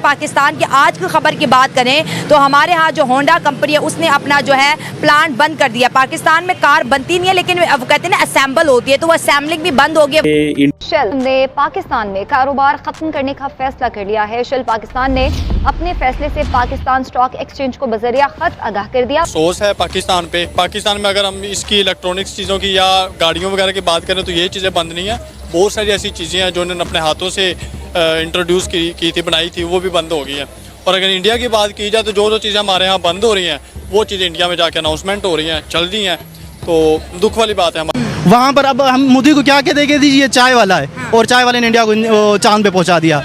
पाकिस्तान की आज की खबर की बात करें तो हमारे यहाँ जो होंडा कंपनी है उसने अपना जो है प्लांट बंद कर दिया। पाकिस्तान में कार बनती नहीं है लेकिन वो कहते हैं ना असेंबल होती है, तो वो असेंबलिंग भी बंद हो गई। शेल ने पाकिस्तान में कारोबार खत्म करने का फैसला कर लिया है। शेल पाकिस्तान ने अपने फैसले से पाकिस्तान स्टॉक एक्सचेंज को बजरिया खत आगाह कर दिया। अफसोस है पाकिस्तान पे। पाकिस्तान में अगर हम इसकी इलेक्ट्रॉनिक्स चीज़ों की या गाड़ियों वगैरह की बात करें तो ये चीज़ें बंद नहीं है। बहुत सारी ऐसी चीज़ें हैं जो उन्होंने अपने हाथों से इंट्रोड्यूस की थी, बनाई थी, वो भी बंद हो गई है। और अगर इंडिया की बात की जाए तो जो चीज़ें हमारे यहाँ बंद हो रही हैं वो चीज़ें इंडिया में जाके अनाउंसमेंट हो रही हैं, चल रही हैं, तो दुख वाली बात है। वहाँ पर अब हम मोदी को क्या कह देंगे, ये चाय वाला है। हाँ। और चाय वाले ने इंडिया को चांद पे पहुँचा दिया।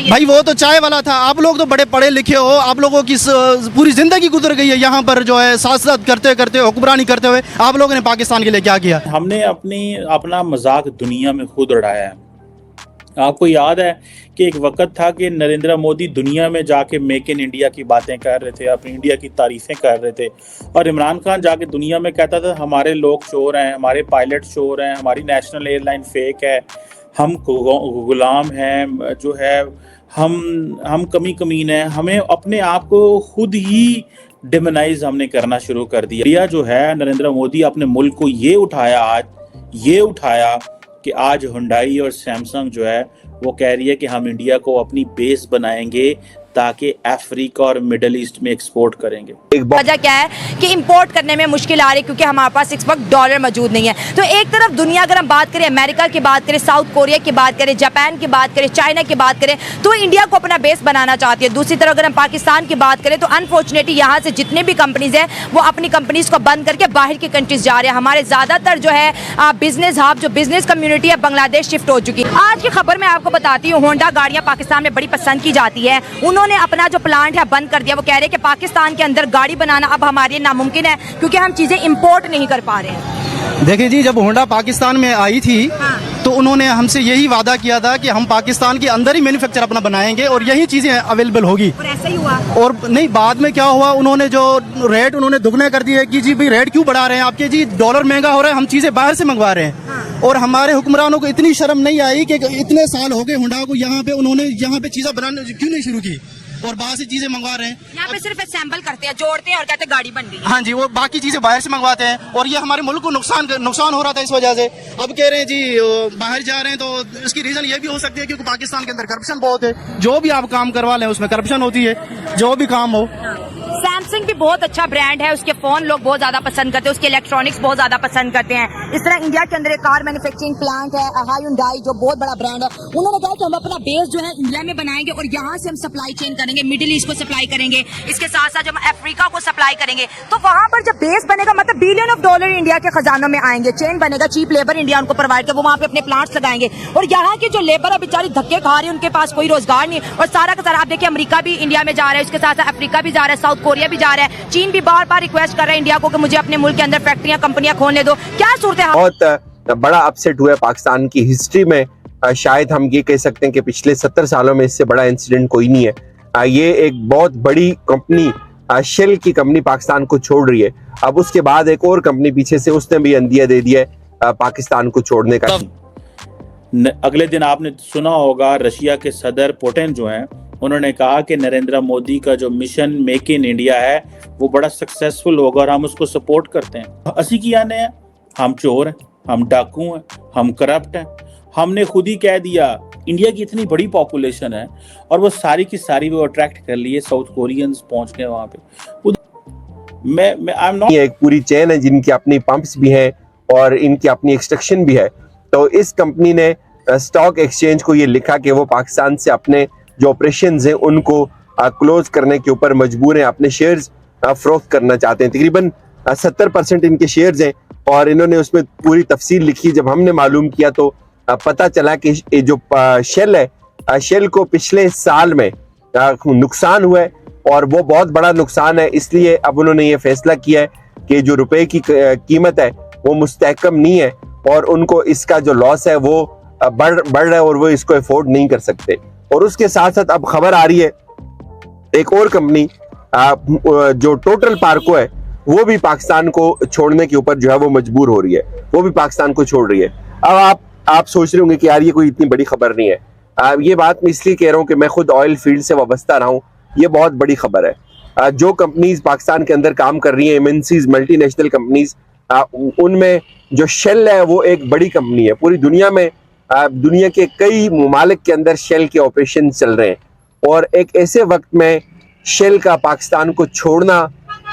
भाई वो तो चाय वाला था, आप लोग तो बड़े पढ़े लिखे हो, आप लोगों की पूरी जिंदगी गुजर गई है यहाँ पर जो है साथ करते करते हुक्मरानी करते हुए। आप लोगों ने पाकिस्तान के लिए क्या किया? हमने अपना मजाक दुनिया में खुद उड़ाया है। आपको याद है कि एक वक्त था कि नरेंद्र मोदी दुनिया में जाके मेक इन इंडिया की बातें कर रहे थे, अपनी इंडिया की तारीफें कर रहे थे, और इमरान खान जाके दुनिया में कहता था हमारे लोग चोर हैं, हमारे पायलट चोर हैं, हमारी नेशनल एयरलाइन फेक है, हम गुलाम हैं, जो है हम कमी कमीन है। हमें अपने आप को खुद ही डिमोनाइज हमने करना शुरू कर दिया। इंडिया जो है, नरेंद्र मोदी अपने मुल्क को ये उठाया कि आज हुंडई और सैमसंग जो है वो कह रही है कि हम इंडिया को अपनी बेस बनाएंगे ताकि अफ्रीका और मिडिल ईस्ट में एक्सपोर्ट करेंगे। वजह क्या है कि इंपोर्ट करने में मुश्किल आ रही है क्योंकि हमारे पास इस वक्त डॉलर मौजूद नहीं है। तो एक तरफ दुनिया, अगर हम बात करें अमेरिका की बात करें, साउथ कोरिया की बात करें, जापान की बात करें, चाइना की बात करें, तो इंडिया को अपना बेस बनाना चाहती है। दूसरी तरफ अगर हम पाकिस्तान की बात करें तो अनफॉर्चुनेटली यहाँ से जितने भी कंपनीज हैं वो अपनी कंपनीज को बंद करके बाहर की कंट्रीज जा रहे हैं। हमारे ज्यादातर जो है बिजनेस हब, जो बिजनेस कम्युनिटी है, बांग्लादेश शिफ्ट हो चुकी है। आज की खबर में आपको बताती हूँ, होंडा गाड़ियाँ पाकिस्तान में बड़ी पसंद की जाती है। उन्होंने अपना जो प्लांट है बंद कर दिया। वो कह रहे हैं कि पाकिस्तान के अंदर गाड़ी बनाना अब हमारे लिए नामुमकिन है क्योंकि हम चीजें इंपोर्ट नहीं कर पा रहे हैं। देखिए जी, जब होंडा पाकिस्तान में आई थी तो उन्होंने हमसे यही वादा किया था कि हम पाकिस्तान के अंदर ही मैन्युफैक्चर अपना बनाएंगे और यही चीजें अवेलेबल होगी। और ऐसा ही हुआ। और नहीं, बाद में क्या हुआ, उन्होंने जो रेट दुगने कर दिए कि जी भाई रेट क्यों बढ़ा रहे हैं आपके, जी डॉलर महंगा हो रहा है, हम चीजें बाहर से मंगवा रहे हैं। और हमारे हुक्मरानों को इतनी शर्म नहीं आई कि इतने साल हो गए होंडा को यहाँ पे, उन्होंने यहाँ पे चीजें बनाने क्यों नहीं शुरू की और बाहर से चीजें मंगवा रहे हैं। यहाँ पे सिर्फ असेंबल करते हैं, जोड़ते हैं और कहते हैं गाड़ी बन गई। हाँ जी, वो बाकी चीजें बाहर से मंगवाते हैं और ये हमारे मुल्क को नुकसान हो रहा था इस वजह से। अब कह रहे हैं जी बाहर जा रहे हैं, तो इसकी रीजन ये भी हो सकती है क्योंकि पाकिस्तान के अंदर करप्शन बहुत है। जो भी आप काम करवा लें उसमें करप्शन होती है, जो भी काम हो। सैमसंग भी बहुत अच्छा ब्रांड है, उसके फोन लोग बहुत ज्यादा पसंद करते हैं, उसके इलेक्ट्रॉनिक्स बहुत ज्यादा पसंद करते हैं। इस तरह इंडिया के अंदर एक कार मैन्युफैक्चरिंग प्लांट है हुंडई, जो बहुत बड़ा ब्रांड है। उन्होंने कहा कि हम अपना बेस जो है इंडिया में बनाएंगे और यहाँ से हम सप्लाई चेन करेंगे, मिडिल ईस्ट को सप्लाई करेंगे, इसके साथ साथ हम अफ्रीका को सप्लाई करेंगे। तो वहां पर जब बेस बनेगा मतलब बिलियन ऑफ डॉलर इंडिया के खजानों में आएंगे, चेन बनेगा, चीप लेबर इंडिया उनको प्रोवाइड कर, वो वहाँ पे अपने प्लांट्स लगाएंगे। और यहाँ की जो लेबर है बेचारी धक्के खा रही है, उनके पास कोई रोजगार नहीं। और सारा का सारा आप देखिए, अमेरिका भी इंडिया में जा रहा है, उसके साथ साथ अफ्रीका भी जा रहा है, साउथ कोरिया भी जा रहा है, चीन भी बार बार रिक्वेस्ट कर रहा है इंडिया को कि मुझे अपने मुल्क के अंदर फैक्ट्रियां, कंपनियां खोलने दो। क्या सूरत है? बहुत बड़ा अपसेट हुआ पाकिस्तान की हिस्ट्री में। शायद हम ये कह सकते हैं कि पिछले 70 सालों में इससे बड़ा इंसिडेंट कोई नहीं है। ये एक बहुत बड़ी कंपनी, शेल की कंपनी पाकिस्तान को छोड़ रही है। अब उसके बाद एक और कंपनी पीछे से, उसने भी अंदिया दे दिया है पाकिस्तान को छोड़ने का। अगले दिन आपने सुना होगा रशिया के सदर पुतिन जो हैं, उन्होंने कहा कि नरेंद्र मोदी का जो मिशन मेक इन इंडिया है वो बड़ा सक्सेसफुल होगा और हम उसको सपोर्ट करते हैं। असी किया ने हम चोर हैं, हम डाकू हैं, हम करप्ट हैं। हमने खुद ही कह दिया, इंडिया की इतनी बड़ी पॉपुलेशन है और वो सारी की सारी वो अट्रैक्ट कर लिए, साउथ कोरियंस पहुंच गए वहां पे। ये एक पूरी चेन है जिनकी अपनी पंप्स भी हैं और इनकी अपनी एक्सट्रैक्शन भी है। तो इस कंपनी ने स्टॉक एक्सचेंज को ये लिखा कि वो पाकिस्तान से अपने जो ऑपरेशंस हैं उनको क्लोज करने के ऊपर मजबूर हैं, अपने शेयर्स फरोख्त करना चाहते हैं। तकरीबन 70% इनके शेयर्स हैं और इन्होंने उसमें पूरी तफसील लिखी। जब हमने मालूम किया तो पता चला कि जो शेल है, शेल को पिछले साल में नुकसान हुआ है और वो बहुत बड़ा नुकसान है। इसलिए अब उन्होंने ये फैसला किया है कि जो रुपए की कीमत है वो मुस्तहकम नहीं है और उनको इसका जो लॉस है वो बढ़ रहा है और वो इसको अफोर्ड नहीं कर सकते। और उसके साथ साथ अब खबर आ रही है एक और कंपनी जो टोटल पार्को है वो भी पाकिस्तान को छोड़ने के ऊपर जो है वो मजबूर हो रही है, वो भी पाकिस्तान को छोड़ रही है। अब आप सोच रहे होंगे कि यार ये कोई इतनी बड़ी खबर नहीं है, ये बात मैं इसलिए कह रहा हूँ कि मैं खुद ऑयल फील्ड से वाबस्ता रहा हूँ। ये बहुत बड़ी खबर है। जो कंपनीज पाकिस्तान के अंदर काम कर रही हैं, एमएनसीज, मल्टीनेशनल कंपनीज, उनमें जो शेल है वो एक बड़ी कंपनी है। पूरी दुनिया में दुनिया के कई ममालिक के अंदर शेल के ऑपरेशन चल रहे हैं, और एक ऐसे वक्त में शेल का पाकिस्तान को छोड़ना,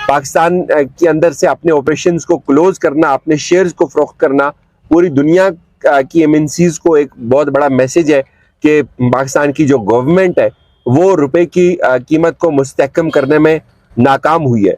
पाकिस्तान के अंदर से अपने ऑपरेशंस को क्लोज करना, अपने शेयर्स को फरोख्त करना, पूरी दुनिया की एमएनसीज को एक बहुत बड़ा मैसेज है कि पाकिस्तान की जो गवर्नमेंट है वो रुपए की कीमत को मुस्तहकम करने में नाकाम हुई है।